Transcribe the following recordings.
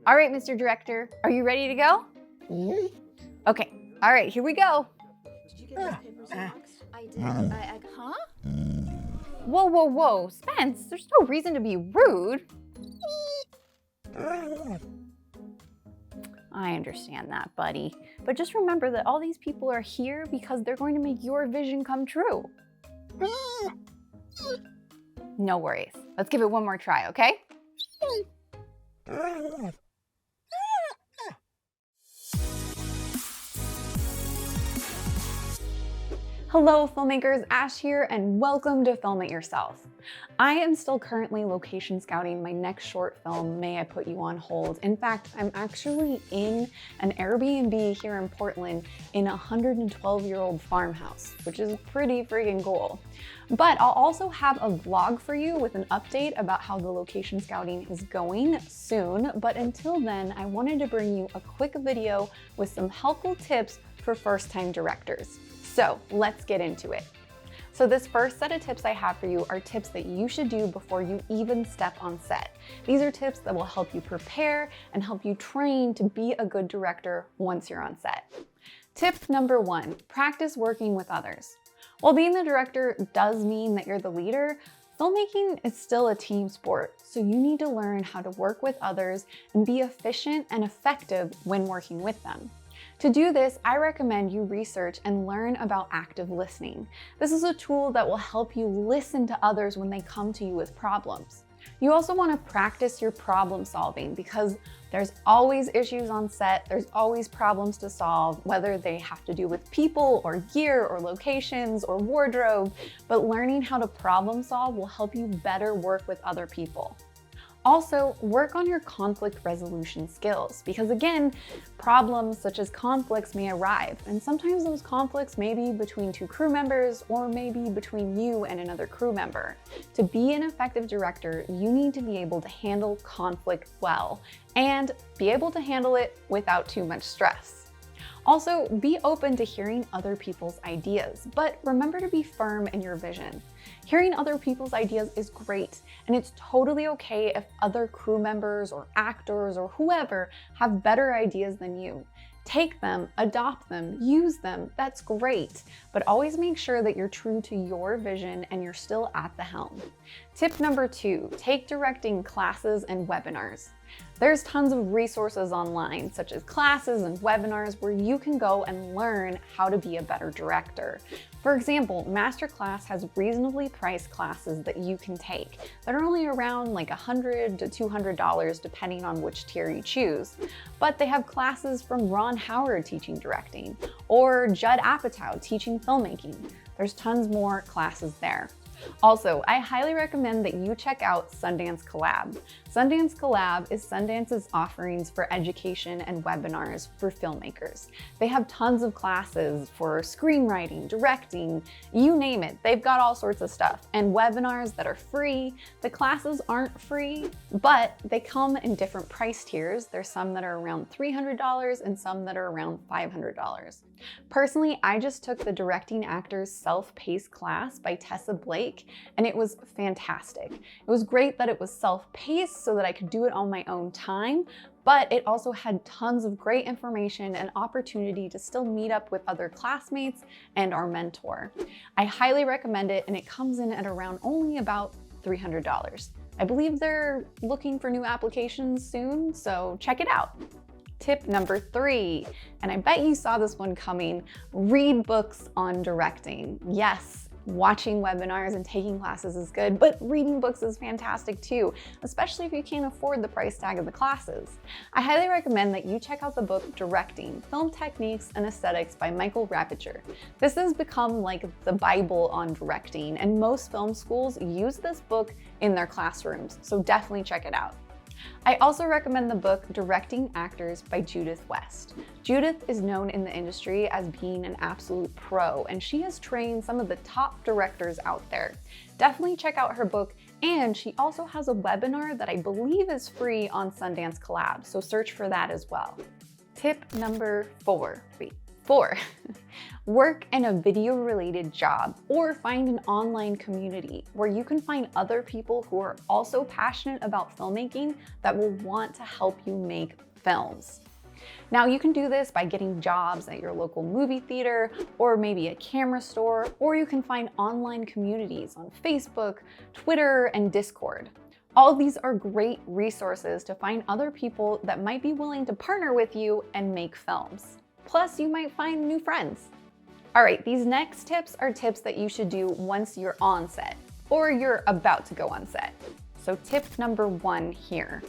All right, Mr. Director, are you ready to go? Okay, all right, here we go. Did you get those papers in the box? I did. Huh? Whoa, Spence, there's no reason to be rude. I understand that, buddy. But just remember that all these people are here because they're going to make your vision come true. No worries. Let's give it one more try, okay? Hello filmmakers, Ash here and welcome to Film It Yourself. I am still currently location scouting my next short film, May I Put You on Hold. In fact, I'm actually in an Airbnb here in Portland in a 112-year-old farmhouse, which is pretty freaking cool. But I'll also have a vlog for you with an update about how the location scouting is going soon. But until then, I wanted to bring you a quick video with some helpful tips for first-time directors. So let's get into it. So this first set of tips I have for you are tips that you should do before you even step on set. These are tips that will help you prepare and help you train to be a good director once you're on set. Tip number 1, practice working with others. While being the director does mean that you're the leader, filmmaking is still a team sport, so you need to learn how to work with others and be efficient and effective when working with them. To do this, I recommend you research and learn about active listening. This is a tool that will help you listen to others when they come to you with problems. You also want to practice your problem solving because there's always issues on set, there's always problems to solve, whether they have to do with people or gear or locations or wardrobe, but learning how to problem solve will help you better work with other people. Also, work on your conflict resolution skills because again, problems such as conflicts may arise, and sometimes those conflicts may be between two crew members or maybe between you and another crew member. To be an effective director, you need to be able to handle conflict well and be able to handle it without too much stress. Also, be open to hearing other people's ideas, but remember to be firm in your vision. Hearing other people's ideas is great, and it's totally okay if other crew members or actors or whoever have better ideas than you. Take them, adopt them, use them, that's great, but always make sure that you're true to your vision and you're still at the helm. Tip number 2, take directing classes and webinars. There's tons of resources online, such as classes and webinars where you can go and learn how to be a better director. For example, Masterclass has reasonably priced classes that you can take that are only around like $100 to $200 depending on which tier you choose. But they have classes from Ron Howard teaching directing or Judd Apatow teaching filmmaking. There's tons more classes there. Also, I highly recommend that you check out Sundance Collab. Sundance Collab is Sundance's offerings for education and webinars for filmmakers. They have tons of classes for screenwriting, directing, you name it. They've got all sorts of stuff and webinars that are free. The classes aren't free, but they come in different price tiers. There's some that are around $300 and some that are around $500. Personally, I just took the Directing Actors Self-Paced class by Tessa Blake, and it was fantastic. It was great that it was self-paced so that I could do it on my own time, but it also had tons of great information and opportunity to still meet up with other classmates and our mentor. I highly recommend it, and it comes in at around only about $300. I believe they're looking for new applications soon, so check it out. Tip number 3, and I bet you saw this one coming, read books on directing. Yes, watching webinars and taking classes is good, but reading books is fantastic too, especially if you can't afford the price tag of the classes. I highly recommend that you check out the book Directing, Film Techniques and Aesthetics by Michael Rapaport. This has become like the Bible on directing, and most film schools use this book in their classrooms, so definitely check it out. I also recommend the book Directing Actors by Judith West. Judith is known in the industry as being an absolute pro, and she has trained some of the top directors out there. Definitely check out her book, and she also has a webinar that I believe is free on Sundance Collab, so search for that as well. Tip number 4. 4, work in a video-related job or find an online community where you can find other people who are also passionate about filmmaking that will want to help you make films. Now, you can do this by getting jobs at your local movie theater or maybe a camera store, or you can find online communities on Facebook, Twitter, and Discord. All of these are great resources to find other people that might be willing to partner with you and make films. Plus, you might find new friends. All right, these next tips are tips that you should do once you're on set or you're about to go on set. So tip number 1 here.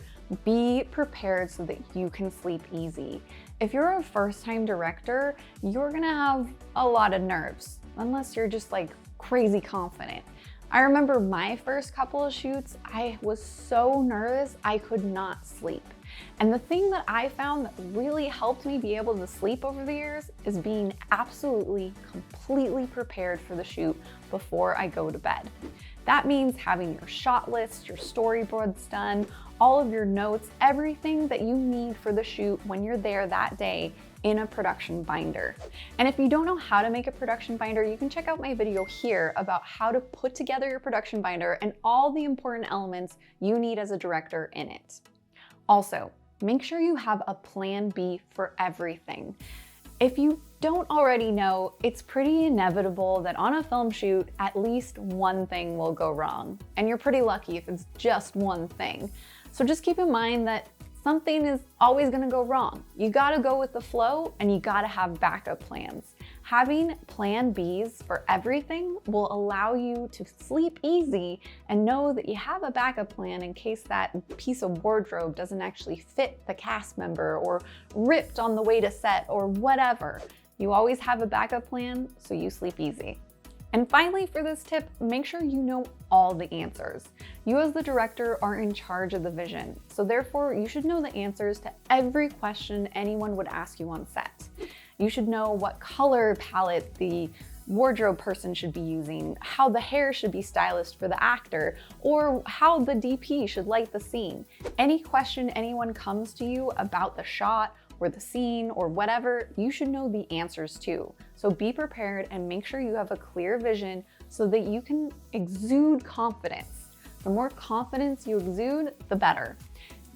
Be prepared so that you can sleep easy. If you're a first-time director, you're gonna have a lot of nerves, unless you're just like crazy confident. I remember my first couple of shoots, I was so nervous I could not sleep. And the thing that I found that really helped me be able to sleep over the years is being absolutely, completely prepared for the shoot before I go to bed. That means having your shot list, your storyboards done, all of your notes, everything that you need for the shoot when you're there that day in a production binder. And if you don't know how to make a production binder, you can check out my video here about how to put together your production binder and all the important elements you need as a director in it. Also, make sure you have a plan B for everything. If you don't already know, it's pretty inevitable that on a film shoot, at least one thing will go wrong. And you're pretty lucky if it's just one thing. So just keep in mind that something is always gonna go wrong. You gotta go with the flow and you gotta have backup plans. Having plan Bs for everything will allow you to sleep easy and know that you have a backup plan in case that piece of wardrobe doesn't actually fit the cast member or ripped on the way to set or whatever. You always have a backup plan so you sleep easy. And finally, for this tip, make sure you know all the answers. You as the director are in charge of the vision, so therefore you should know the answers to every question anyone would ask you on set. You should know what color palette the wardrobe person should be using, how the hair should be stylized for the actor, or how the DP should light the scene. Any question anyone comes to you about the shot or the scene or whatever, you should know the answers to. So be prepared and make sure you have a clear vision so that you can exude confidence. The more confidence you exude, the better.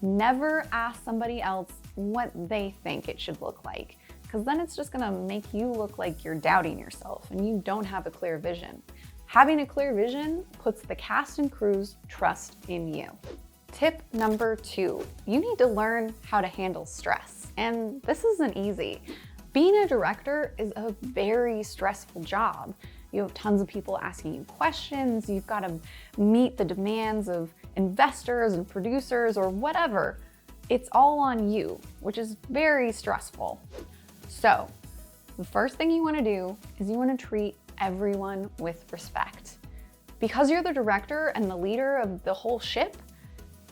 Never ask somebody else what they think it should look like, because then it's just gonna make you look like you're doubting yourself and you don't have a clear vision. Having a clear vision puts the cast and crew's trust in you. Tip number 2, you need to learn how to handle stress. And this isn't easy. Being a director is a very stressful job. You have tons of people asking you questions, you've got to meet the demands of investors and producers or whatever. It's all on you, which is very stressful. So, the first thing you want to do is you want to treat everyone with respect. Because you're the director and the leader of the whole ship,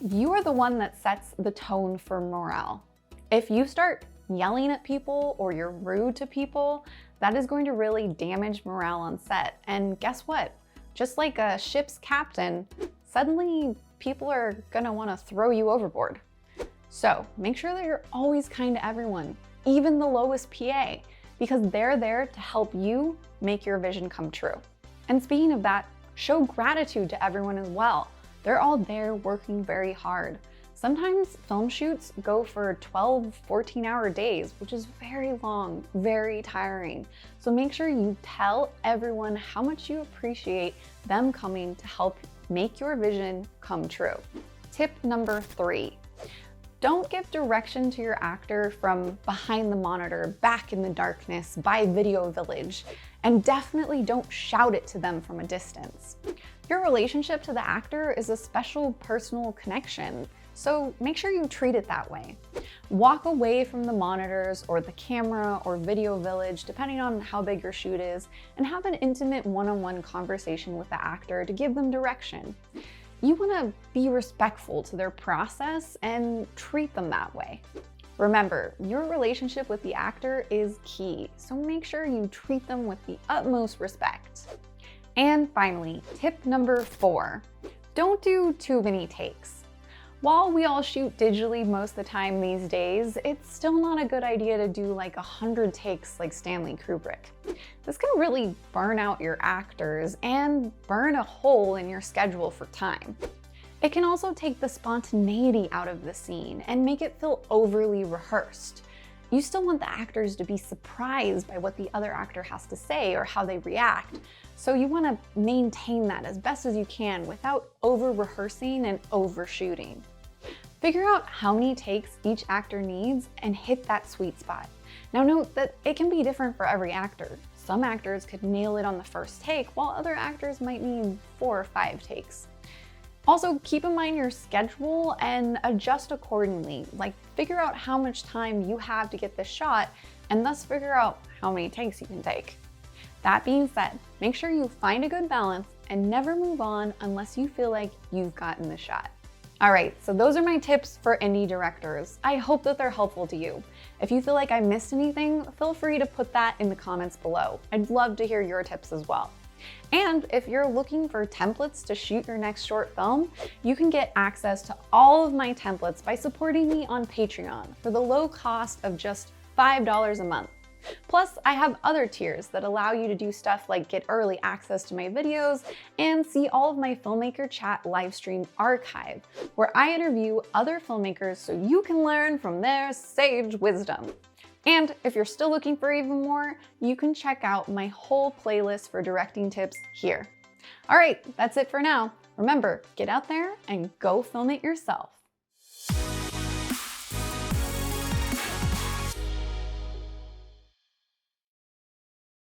you are the one that sets the tone for morale. If you start yelling at people or you're rude to people, that is going to really damage morale on set. And guess what? Just like a ship's captain, suddenly people are gonna wanna throw you overboard. So make sure that you're always kind to everyone, even the lowest PA, because they're there to help you make your vision come true. And speaking of that, show gratitude to everyone as well. They're all there working very hard. Sometimes film shoots go for 12, 14-hour days, which is very long, very tiring. So make sure you tell everyone how much you appreciate them coming to help make your vision come true. Tip number 3, don't give direction to your actor from behind the monitor, back in the darkness, by Video Village, and definitely don't shout it to them from a distance. Your relationship to the actor is a special personal connection, so make sure you treat it that way. Walk away from the monitors or the camera or Video Village, depending on how big your shoot is, and have an intimate one-on-one conversation with the actor to give them direction. You want to be respectful to their process and treat them that way. Remember, your relationship with the actor is key, so make sure you treat them with the utmost respect. And finally, tip number 4, don't do too many takes. While we all shoot digitally most of the time these days, it's still not a good idea to do like 100 takes like Stanley Kubrick. This can really burn out your actors and burn a hole in your schedule for time. It can also take the spontaneity out of the scene and make it feel overly rehearsed. You still want the actors to be surprised by what the other actor has to say or how they react, so you want to maintain that as best as you can without over-rehearsing and overshooting. Figure out how many takes each actor needs and hit that sweet spot. Now note that it can be different for every actor. Some actors could nail it on the first take, while other actors might need 4 or 5 takes. Also, keep in mind your schedule and adjust accordingly. Like, figure out how much time you have to get this shot and thus figure out how many takes you can take. That being said, make sure you find a good balance and never move on unless you feel like you've gotten the shot. All right, so those are my tips for indie directors. I hope that they're helpful to you. If you feel like I missed anything, feel free to put that in the comments below. I'd love to hear your tips as well. And if you're looking for templates to shoot your next short film, you can get access to all of my templates by supporting me on Patreon for the low cost of just $5 a month. Plus, I have other tiers that allow you to do stuff like get early access to my videos and see all of my Filmmaker Chat livestream archive, where I interview other filmmakers so you can learn from their sage wisdom. And if you're still looking for even more, you can check out my whole playlist for directing tips here. All right, that's it for now. Remember, get out there and go film it yourself.